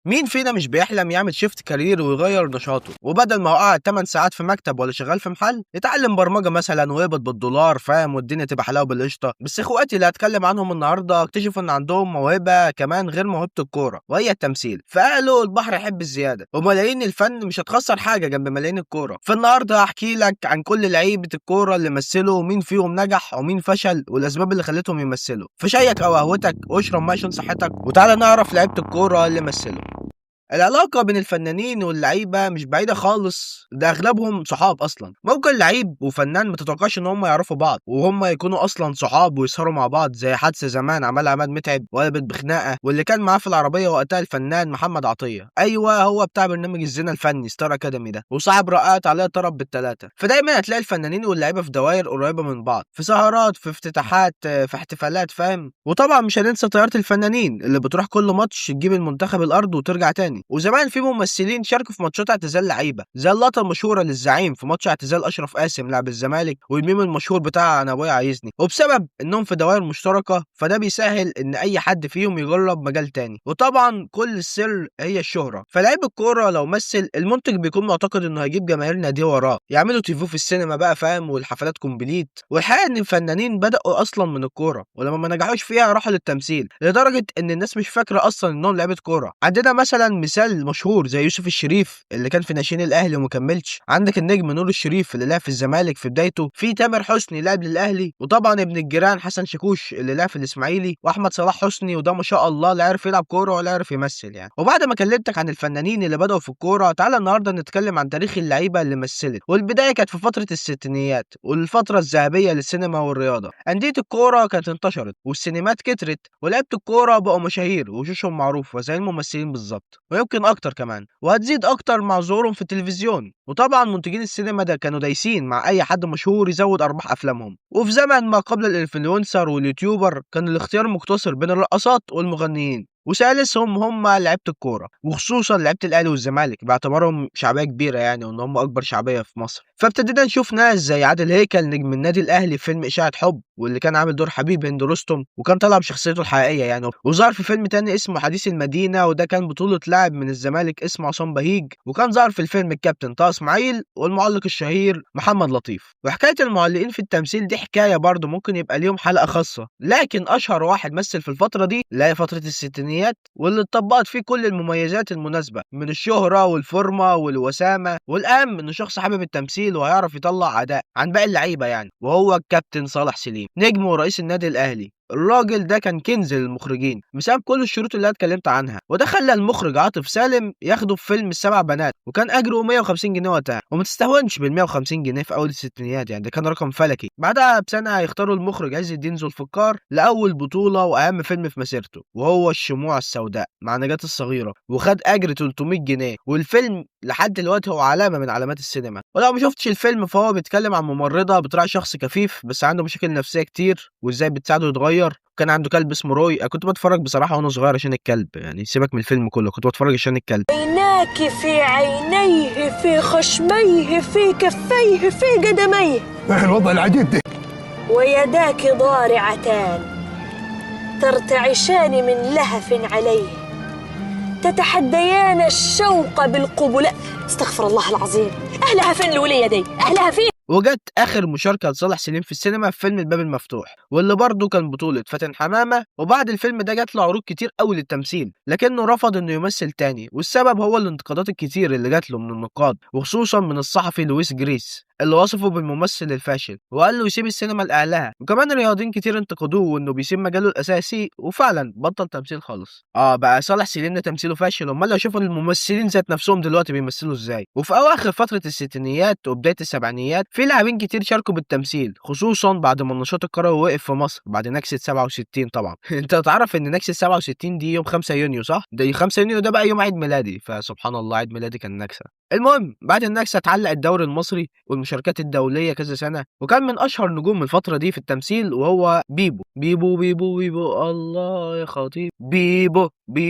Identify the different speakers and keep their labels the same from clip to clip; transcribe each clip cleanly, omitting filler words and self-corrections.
Speaker 1: مين فينا مش بيحلم يعمل شيفت كارير ويغير نشاطه، وبدل ما هو قاعد 8 ساعات في مكتب ولا شغال في محل يتعلم برمجه مثلا ويقبض بالدولار، فاهم؟ والدنيا تبقى حلاوه بالقشطه. بس اخواتي اللي هتكلم عنهم النهارده اكتشفوا ان عندهم موهبه كمان غير موهبه الكوره، وهي التمثيل. فقالوا البحر يحب الزياده، وملايين الفن مش هتخسر حاجه جنب ملايين الكوره. فالنهارده هحكي لك عن كل لعيبه الكوره اللي مثلوا، ومين فيهم نجح ومين فشل، والاسباب اللي خلتهم يمثلوا. فشيك او قهوتك واشرب ميه عشان صحتك، وتعالى نعرف لعيبه الكوره اللي مثلوا. العلاقة بين الفنانين واللعيبة مش بعيدة خالص، ده أغلبهم صحاب أصلا. ممكن لعيب وفنان ما تتوقعش إن هم يعرفوا بعض وهم يكونوا أصلا صحاب ويسهروا مع بعض، زي حادثة زمان عملها عماد متعب وقلبت بخناقة، واللي كان معاه في العربية وقتها الفنان محمد عطية. أيوه، هو بتاع برنامج الزنا الفني ستار أكاديمي ده، وصاحب رقات عليها طرب بالتلاتة. فدايما هتلاقي الفنانين واللعيبة في دوائر قريبة من بعض، في سهرات، في افتتاحات، في احتفالات، فاهم؟ وطبعا مش هننسى طيارة الفنانين اللي بتروح كل ماتش تجيب المنتخب الأرض وترجع تاني. وزمان في ممثلين شاركوا في ماتشات اعتزال لعيبه، زي اللقطه المشهوره للزعيم في ماتش اعتزال اشرف قاسم لاعب الزمالك، والميم المشهور بتاع انا ابويا عايزني. وبسبب انهم في دوائر مشتركه فده بيسهل ان اي حد فيهم يجرب مجال تاني. وطبعا كل السر هي الشهره. فلاعب الكوره لو مثل، المنتج بيكون معتقد انه هيجيب جماهير ناديه وراه، يعملوا تيفو في السينما بقى، فاهم؟ والحفلات كومبليت. والحقيقه ان الفنانين بداوا اصلا من الكوره، ولما ما نجحوش فيها راحوا للتمثيل، لدرجه ان الناس مش فاكره اصلا انهم لعيبه كوره. عندنا مثلا مثال مشهور زي يوسف الشريف اللي كان في ناشئين الاهلي ومكملش، عندك النجم نور الشريف اللي لعب في الزمالك في بدايته، في تامر حسني لعب للاهلي، وطبعا ابن الجيران حسن شاكوش اللي لعب في الاسماعيلي، واحمد صلاح حسني، وده ما شاء الله لا عرف يلعب كوره ولا عرف يمثل يعني. وبعد ما كلمتك عن الفنانين اللي بدأوا في الكوره، تعالى النهارده نتكلم عن تاريخ اللعيبه اللي مثلت. والبدايه كانت في فتره الستينيات والفتره الذهبيه للسينما والرياضه. انديه الكوره كانت انتشرت والسينمات كترت، ولعيبه الكوره بقوا مشاهير ووشوشهم معروفه زي الممثلين بالظبط، ويمكن اكتر كمان، وهتزيد اكتر مع ظهورهم في التلفزيون. وطبعا منتجين السينما ده كانوا دايسين مع اي حد مشهور يزود ارباح افلامهم. وفي زمن ما قبل الانفلونسر واليوتيوبر كان الاختيار مقتصر بين الرقصات والمغنيين، وثالثهم هم لعيبه الكوره، وخصوصا لعيبه الاهلي والزمالك باعتبارهم شعبيه كبيره يعني، وان هم اكبر شعبيه في مصر. فابتدينا نشوف ناس زي عادل هيكل نجم النادي الاهلي في فيلم اشاعه حب، واللي كان عامل دور حبيب هند رستم، وكان طالع بشخصيته الحقيقيه يعني. وظهر في فيلم تاني اسمه حديث المدينه، وده كان بطوله لاعب من الزمالك اسمه عصام بهيج، وكان ظهر في الفيلم الكابتن طه اسماعيل والمعلق الشهير محمد لطيف. وحكايه المعلقين في التمثيل دي حكايه برضه ممكن يبقى ليهم حلقه خاصه، لكن اشهر واحد مثل في الفتره دي اللي هي فتره الستينيات، واللي اتطبقت فيه كل المميزات المناسبه من الشهره والفورمه والوسامه، والاهم انه شخص حابب التمثيل وهيعرف يطلع اداء عن باقي اللعيبه يعني، وهو الكابتن صالح سليم، نجم ورئيس النادي الاهلي. الراجل ده كان كنز للمخرجين بسبب كل الشروط اللي انا اتكلمت عنها، وده خلى المخرج عاطف سالم ياخده في فيلم السبع بنات، وكان اجره 150 جنيه وقتها. وما تستهونش بال 150 جنيه في اول الستينيات يعني، ده كان رقم فلكي. بعدها بسنه هيختاروا المخرج عز الدين ذو الفقار لاول بطوله واهم فيلم في مسيرته، وهو الشموع السوداء مع نجاة الصغيره، وخد اجر 300 جنيه. والفيلم لحد دلوقتي هو علامه من علامات السينما. ولو ما شفتش الفيلم فهو بيتكلم عن ممرضه بتراعي شخص كفيف بس عنده مشاكل نفسيه كتير، وازاي بتساعده يتغير. كان عنده كلب اسمه روي. أنا كنت بتفرج بصراحه وانا صغير عشان الكلب يعني، سيبك من الفيلم كله، كنت بتفرج عشان الكلب.
Speaker 2: عيناك في عينيه في خشميه في كفيه في قدميه،
Speaker 3: ايه الوضع العجيب ده؟
Speaker 2: ويداك ضارعتان ترتعشان من لهف عليه، تتحديان الشوق بالقبلات. استغفر الله العظيم، أهلها فين الولية دي؟ أهلها فين؟
Speaker 1: وجت اخر مشاركه لصالح سليم في السينما في فيلم الباب المفتوح، واللي برضه كان بطوله فاتن حمامه. وبعد الفيلم ده جات له عروض كتير قوي للتمثيل، لكنه رفض انه يمثل تاني، والسبب هو الانتقادات الكتير اللي جات له من النقاد، وخصوصا من الصحفي لويس جريس اللي وصفه بالممثل الفاشل، وقال له يسيب السينما لاهلها. وكمان رياضيين كتير انتقدوه وانه بيسيب مجاله الاساسي، وفعلا بطل تمثيل خالص. بقى صالح سليم ده تمثيله فاشل، امال لو شوفوا الممثلين ذات نفسهم دلوقتي بيمثلوا ازاي. وفي اواخر فتره الستينيات وبدايه السبعينيات في لاعبين كتير شاركوا بالتمثيل، خصوصا بعد ما النشاط الكروي وقف في مصر بعد نكسه 67 طبعا. انت تعرف ان نكسه 67 دي يوم 5 يونيو صح؟ ده 5 يونيو ده بقى يوم عيد ميلادي، فسبحان الله عيد ميلادي كان نكسه. المهم بعد النكسة اتعلق الدوري المصري والمشاركات الدولية كذا سنة، وكان من أشهر نجوم الفترة دي في التمثيل وهو بيبو بيبو بيبو بيبو الله يا خطيب بيبو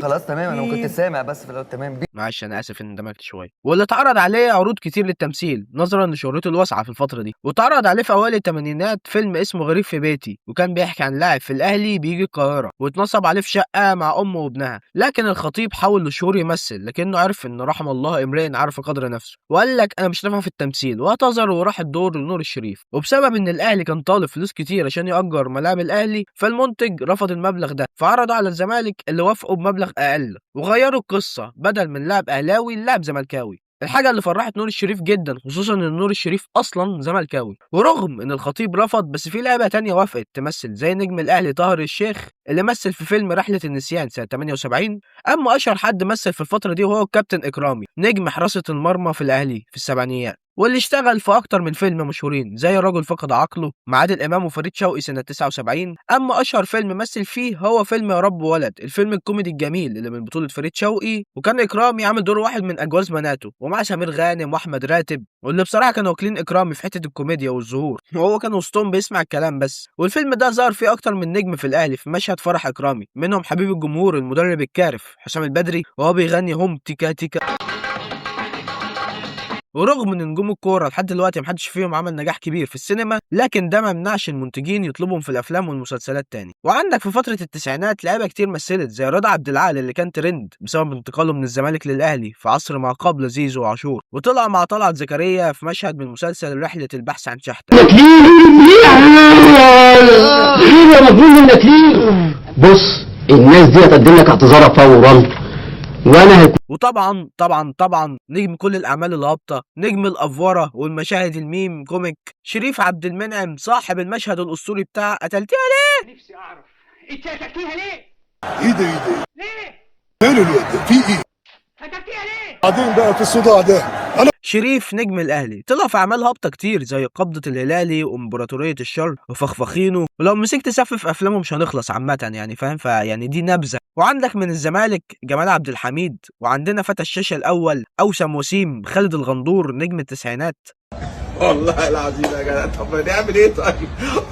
Speaker 3: خلاص تمام، انا ما كنت سامع بس في الاول. تمام
Speaker 1: معلش انا اسف ان اندمجت شويه. واللي اتعرض عليه عروض كتير للتمثيل نظرا لشهرته الواسعه في الفتره دي، واتعرض عليه في اوائل الثمانينات فيلم اسمه غريب في بيتي، وكان بيحكي عن لاعب في الاهلي بيجي القاهره واتنصب عليه في شقه مع امه وابنها، لكن الخطيب حاول لشهور يمثل لكنه عرف ان رحم الله امرئ عرف قدر نفسه، وقال لك انا مش نافع في التمثيل واعتذر وراح الدور لنور الشريف. وبسبب ان الاهلي كان طالب فلوس كتير عشان يأجر ملاعب الاهلي، فالمنتج رفض المبلغ ده فعرضه على الزمالك اللي وافقوا بمبلغ اقل، وغيروا القصه بدل من لاعب اهلاوي للاعب زملكاوي. الحاجه اللي فرحت نور الشريف جدا، خصوصا ان نور الشريف اصلا زملكاوي. ورغم ان الخطيب رفض، بس في لعبه تانية وافقت تمثل زي نجم الاهلي طاهر الشيخ اللي مثل في فيلم رحله النسيان سنه 78. اما اشهر حد مثل في الفتره دي وهو الكابتن اكرامي نجم حراسه المرمى في الاهلي في السبعينيات، واللي اشتغل في اكتر من فيلم مشهورين زي رجل فقد عقله مع عادل امام وفريد شوقي سنه 79. اما اشهر فيلم مثل فيه هو فيلم يا رب ولد، الفيلم الكوميدي الجميل اللي من بطوله فريد شوقي، وكان اكرامي عامل دور واحد من اجواز بناته ومع سمير غانم واحمد راتب، واللي بصراحه كانوا واكلين اكرامي في حته الكوميديا والظهور، وهو كان وسطهم بيسمع الكلام بس. والفيلم ده ظهر فيه اكتر من نجم في الاهلي في مشهد فرح اكرامي، منهم حبيب الجمهور المدرب الكارف حسام البدري وهو بيغني هم تيكا تيكا. ورغم ان نجوم الكوره لحد دلوقتي محدش فيهم عمل نجاح كبير في السينما، لكن ده ما منعش المنتجين يطلبهم في الافلام والمسلسلات تاني. وعندك في فتره التسعينات لعيبه كتير مثلت زي رضا عبد العال اللي كان ترند بسبب انتقاله من الزمالك للاهلي في عصر ما قبل زيزو وعاشور، وطلع مع طلعت زكريا في مشهد من مسلسل رحله البحث عن شحته.
Speaker 4: بص الناس دي هتقدم لك اعتذارها فورا، وانا
Speaker 1: وطبعا نجم كل الاعمال الهابطه، نجم الافوره والمشاهد الميم كوميك، شريف عبد المنعم صاحب المشهد الاسطوري بتاع قتلتيها ليه؟
Speaker 5: نفسي اعرف انت قتلتيها ليه؟
Speaker 6: ايه ده
Speaker 5: ليه؟
Speaker 6: ماله الواد ده؟ في ايه؟
Speaker 5: قتلتيها ليه؟
Speaker 6: بعدين بقى في الصداع ده
Speaker 1: شريف نجم الاهلي طلع في اعمال هابطه كتير زي قبضه الهلالي وامبراطوريه الشر وفخفخينه، ولو مسكت سف في افلامه مش هنخلص عامه يعني فاهم، فيعني دي نبذه. وعندك من الزمالك جمال عبد الحميد، وعندنا فتى الشاشه الاول اوسم وسيم خالد الغندور نجم التسعينات.
Speaker 7: والله العظيم يا جدع، طب نعمل ايه طيب؟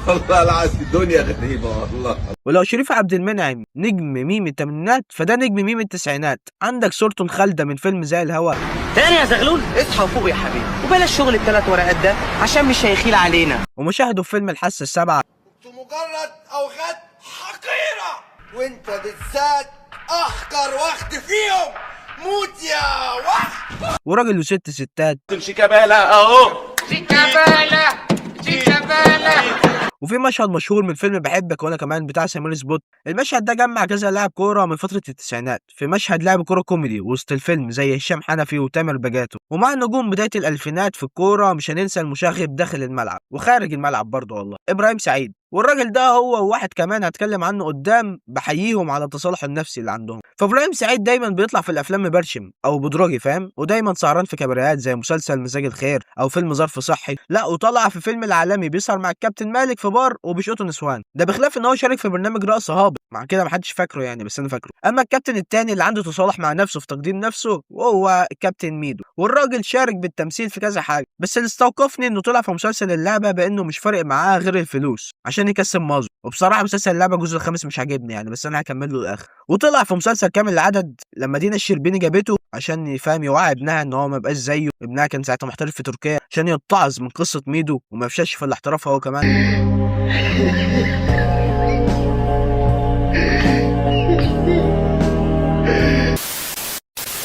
Speaker 7: والله العظيم الدنيا غريبه والله.
Speaker 1: ولو شريف عبد المنعم نجم ميم الثمانينات، فده نجم ميم التسعينات. عندك صورته الخالده من فيلم زي الهوا.
Speaker 8: تاني يا زغلول اصحى وفوق يا حبيبي، وبلاش شغل الثلاث ورقات ده عشان مش هيخيل علينا.
Speaker 1: ومشاهده في فيلم الحاسه السابعه.
Speaker 9: انتوا مجرد اوغاد حقيره، وانت بالذات احقر واخد فيهم. موت يا وحش.
Speaker 1: وراجل وست ستات.
Speaker 7: شيكابالا اهو،
Speaker 5: شيكابالا شيكابالا.
Speaker 1: وفي مشهد مشهور من فيلم بحبك وانا كمان بتاع سمير سبوت. المشهد ده جمع كذا لاعب كوره من فتره التسعينات في مشهد لعب كوره كوميدي وسط الفيلم زي هشام حنفي وتامر بجاتو. ومع نجوم بدايه الالفينات في الكوره مش هننسى المشاغب داخل الملعب وخارج الملعب برضه والله ابراهيم سعيد. والراجل ده هو واحد كمان هتكلم عنه قدام بحييهم على التصالح النفسي اللي عندهم. فابراهيم سعيد دايما بيطلع في الافلام مبرشم او بدراجي فاهم، ودايما سهران في كباريات زي مسلسل مزاج الخير او فيلم ظرف صحي. لا وطلع في فيلم العالمي بيسهر مع الكابتن مالك في بار وبيشقطوا نسوان، ده بخلاف ان هو شارك في برنامج رقص هابط مع كده محدش فاكره يعني بس انا فاكره. اما الكابتن التاني اللي عنده تصالح مع نفسه في تقديم نفسه وهو الكابتن ميدو، والراجل شارك بالتمثيل في كذا حاجه، بس اللي استوقفني انه طلع في مسلسل اللعبه بانه مش فارق معاه غير الفلوس عشان يكسب مازو. وبصراحه مسلسل اللعبه الجزء الخامس مش عاجبني يعني بس انا هكمل له الاخر. وطلع في مسلسل كامل العدد لما دينا الشربيني جابته عشان يفهم يوعي ابنها ان هو ما يبقاش زيه. ابنها كان ساعتها محترف في تركيا عشان يتعظ من قصه ميدو وما يفشلش في الاحتراف هو كمان.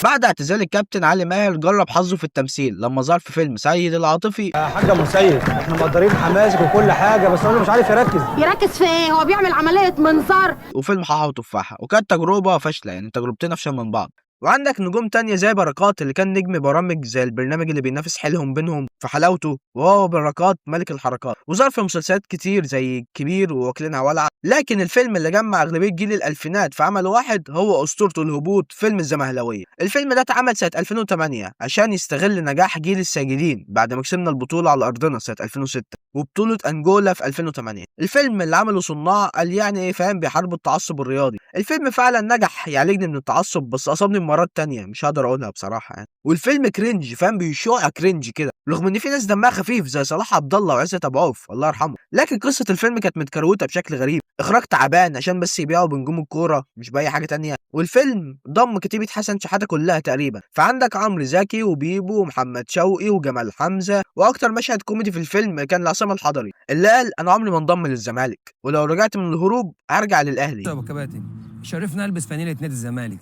Speaker 1: بعد اعتزال الكابتن علي ماهر جرب حظه في التمثيل لما ظهر في فيلم سيد العاطفي.
Speaker 10: يا حاج ابو سيد احنا مقدرين حماسك وكل حاجه، بس هو مش عارف
Speaker 2: يركز في ايه؟ هو بيعمل عمليه منظار.
Speaker 1: وفيلم حاحة وتفاحة، وكانت تجربه فاشله يعني تجربتين افشل من بعض. وعندك نجوم تانية زي بركات اللي كان نجم برامج زي البرنامج اللي بينافس حيلهم بينهم في حلاوته، وهو بركات ملك الحركات. وظهر في مسلسلات كتير زي كبير وواكلينها ولعة. لكن الفيلم اللي جمع اغلبيه جيل الالفينات في عمل واحد هو اسطورة الهبوط فيلم الزمهلاوية. الفيلم ده اتعمل سنة 2008 عشان يستغل نجاح جيل الساجدين بعد ما كسبنا البطولة على ارضنا سنة 2006 وبطولة انجولا في 2008. الفيلم اللي عمله صناع قال يعني ايه فاهم بيحاربوا التعصب الرياضي. الفيلم فعلا نجح يعالجني من التعصب، بس اصابني مرات تانية مش هقدر اقولها بصراحه يعني. والفيلم كرنج فاهم، بيشوع كرنج كده، رغم ان في ناس دمها خفيف زي صلاح عبد الله وعزت ابو عوف الله يرحمه، لكن قصه الفيلم كانت متكروته بشكل غريب، اخراج تعبان عشان بس يبيعوا بنجوم الكوره مش باي حاجه تانية. والفيلم ضم كتيبه حسن شحاته كلها تقريبا، فعندك عمرو زكي وبيبو ومحمد شوقي وجمال حمزه، واكتر مشهد كوميدي في الفيلم كان لعصام الحضري اللي قال انا عمري ما انضم للزمالك، ولو رجعت من الهروب هرجع للاهلي.
Speaker 11: يا ابو كباتن شرفنا البس فانيله نادي الزمالك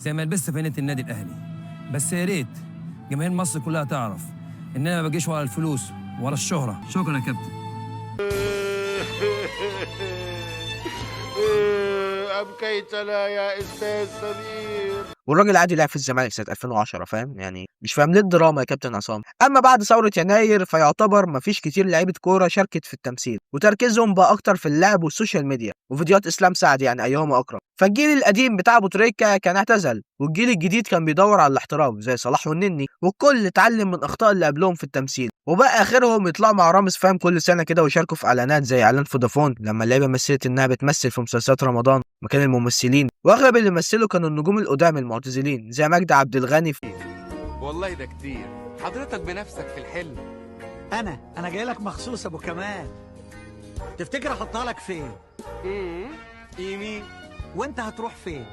Speaker 11: زي ما لبست فانيله النادي الاهلي، بس يا ريت جماهير مصر كلها تعرف ان انا ما بجيش ورا الفلوس ورا الشهره. شكرا يا كابتن.
Speaker 9: أبكيتنا يا أستاذ سمير.
Speaker 1: والراجل عادي لعب في الزمالك سنه 2010 فاهم، يعني مش فاهم ليه الدراما يا كابتن عصام. اما بعد ثوره يناير فيعتبر مفيش كتير لعيبه كوره شاركت في التمثيل، وتركيزهم بقى اكتر في اللعب والسوشيال ميديا وفيديوهات اسلام سعد يعني ايهما اكرم. فالجيل القديم بتاع ابو تريكه كان اعتزل، والجيل الجديد كان بيدور على الاحتراف زي صلاح والنني، والكل اتعلم من اخطاء اللي قبلهم في التمثيل، وبقى اخرهم يطلعوا مع رامز فاهم كل سنه كده ويشاركوا في اعلانات زي اعلان فودافون لما اللعيبه مثلت انها بتمثل في مسلسلات رمضان مكان الممثلين، واغلب اللي مثلوا كانوا النجوم القدام المعتزلين زي مجدي عبد الغني في
Speaker 9: والله ده كتير، حضرتك بنفسك في الحلم.
Speaker 10: انا جاي لك مخصوص ابو كمال. تفتكر احطها لك فين؟
Speaker 9: يمين.
Speaker 10: وانت هتروح فين؟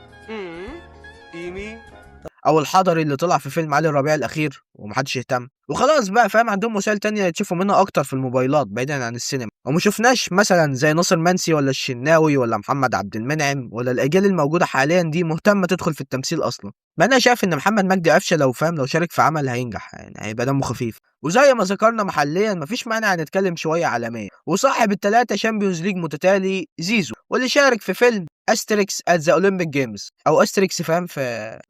Speaker 9: يمين.
Speaker 1: او الحضري اللي طلع في فيلم علي الربيع الاخير ومحدش يهتم، وخلاص بقى فاهم عندهم وسائل تانية يتشوفوا منها اكتر في الموبايلات بعيدا عن السينما، وما شفناش مثلا زي ناصر منسي ولا الشناوي ولا محمد عبد المنعم ولا الاجيال الموجوده حاليا دي مهتمه تدخل في التمثيل اصلا. ما انا شايف ان محمد مجدي قفشه لو فاهم لو شارك في عمل هينجح يعني، هيبقى دمه خفيف. وزي ما ذكرنا محليا مفيش مانع نتكلم شويه عالميا، وصاحب ال3 شامبيونز ليج متتالي زيزو، واللي شارك في فيلم استريكس ات ذا اولمبيك جيمز او استريكس فاهم في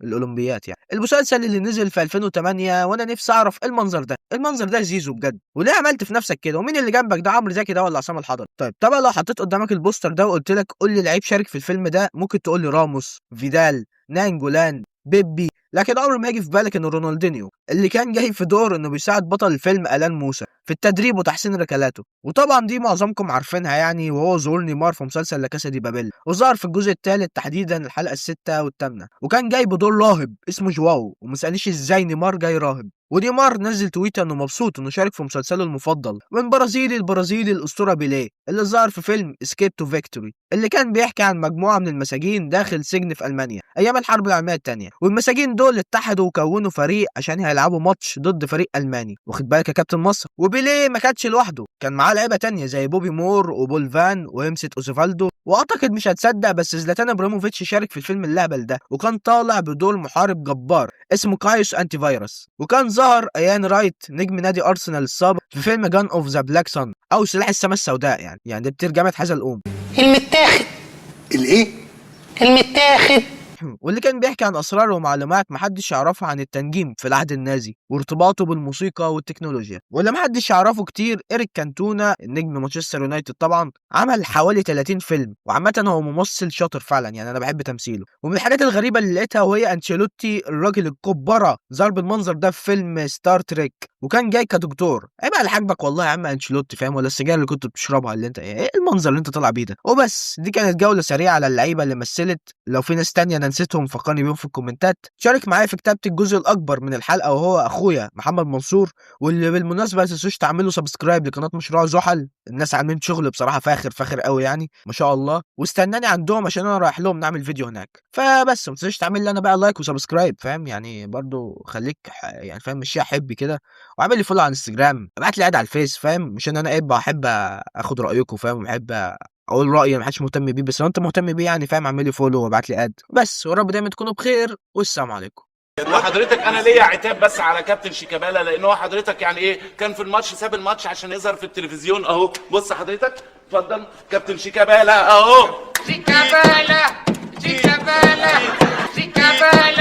Speaker 1: الاولمبيات يعني، المسلسل اللي نزل في 2008. وانا نفسي اعرف المنظر ده زيزو بجد، وليه عملت في نفسك كده؟ ومين اللي جنبك ده، عمرو زكي ده ولا عصام الحضري؟ طيب طبعا لو حطيت قدامك البوستر ده وقلت لك قول لي لعيب شارك في الفيلم ده، ممكن تقول لي راموس، فيدال، نانجولان، بيبي، لكن عمر ما يجي في بالك انه رونالدينيو اللي كان جاي في دور انه بيساعد بطل الفيلم الان موسى في التدريب وتحسين ركلاته. وطبعا دي معظمكم عارفينها يعني، وهو ظهور نيمار في مسلسل لا كاسا دي بابيل، وظهر في الجزء الثالث تحديدا الحلقه الستة والثامنة، وكان جاي بدور راهب اسمه جواو، ومسألنيش ازاي نيمار جاي راهب. ونيمار نزل تويتر انه مبسوط انه شارك في مسلسله المفضل من البرازيلي الاسطوره بيليه اللي ظهر في فيلم اسكيب تو فيكتوري اللي كان بيحكي عن مجموعه من المساجين داخل سجن في المانيا ايام الحرب العالميه الثانيه، والمساجين دول اتحدوا وكونوا فريق عشان هيلعبوا ماتش ضد فريق الماني. واخد بالك يا كابتن مصر؟ وبيليه ما كانش لوحده، كان معاه لعيبه تانية زي بوبي مور وبولفان وهيمسيت اوزيفالدو، واعتقد مش هتصدق بس زلاتان ابراهيموفيتش شارك في الفيلم اللهبل ده، وكان طالع بدور محارب جبار اسمه كايوس انتي فيروس. وكان ظهر ايان رايت نجم نادي ارسنال السابق في فيلم جان اوف ذا بلاك سان او سلاح السماء السوداء يعني دي بترجمه حزلقوم
Speaker 2: المتاخد.
Speaker 6: الايه؟
Speaker 2: المتاخد.
Speaker 1: واللي كان بيحكي عن اسرار ومعلومات محدش يعرفها عن التنجيم في العهد النازي وارتباطه بالموسيقى والتكنولوجيا. واللي محدش يعرفه كتير إريك كانتونا النجم مانشستر يونايتد طبعا، عمل حوالي 30 فيلم، وعامة هو ممثل شاطر فعلا يعني انا بحب تمثيله. ومن الحاجات الغريبة اللي لقيتها وهي انشيلوتي الراجل الكبرة ظهر بالمنظر ده في فيلم ستار تريك، وكان جاي كدكتور. عيب على حاجبك والله يا عم انشيلوتي فاهم، ولا السجاير اللي كنت بتشربها اللي انت ايه المنظر اللي انت طالع بيه ده. وبس دي كانت جولة سريعة على اللعيبة اللي مثلت، لو في ناس تانية انا نسيتهم فكرني بيهم في الكومنتات. شارك معايا في كتابة الجزء الاكبر من الحلقة وهو اخويا محمد منصور، واللي بالمناسبة ما تنسوش تعملوا سبسكرايب لقناة مشروع زحل، الناس عاملين شغل بصراحة فاخر قوي يعني ما شاء الله، واستناني عندهم عشان انا رايح لهم نعمل فيديو هناك. فبس ما تنسوش تعمل لي انا بقى لايك وسبسكرايب فاهم يعني، برضو خليك يعني فاهم مشيها حبي كده، وعمل لي فولو على انستجرام، ابعت لي اد على الفيس فاهم، مش ان انا ايه بحب اخد رايكم فاهم، وبحب اقول رايي ما حدش مهتم بيه، بس لو انت مهتم بيه يعني فاهم اعمل لي فولو وابعت لي اد بس. ورب دايما تكونوا بخير والسلام عليكم.
Speaker 12: وحضرتك انا ليا عتاب بس على كابتن شيكابالا، لان هو حضرتك يعني ايه كان في الماتش ساب الماتش عشان يظهر في التلفزيون اهو. بص حضرتك اتفضل كابتن شيكابالا اهو.
Speaker 5: شيكابالا شيكابالا شيكابالا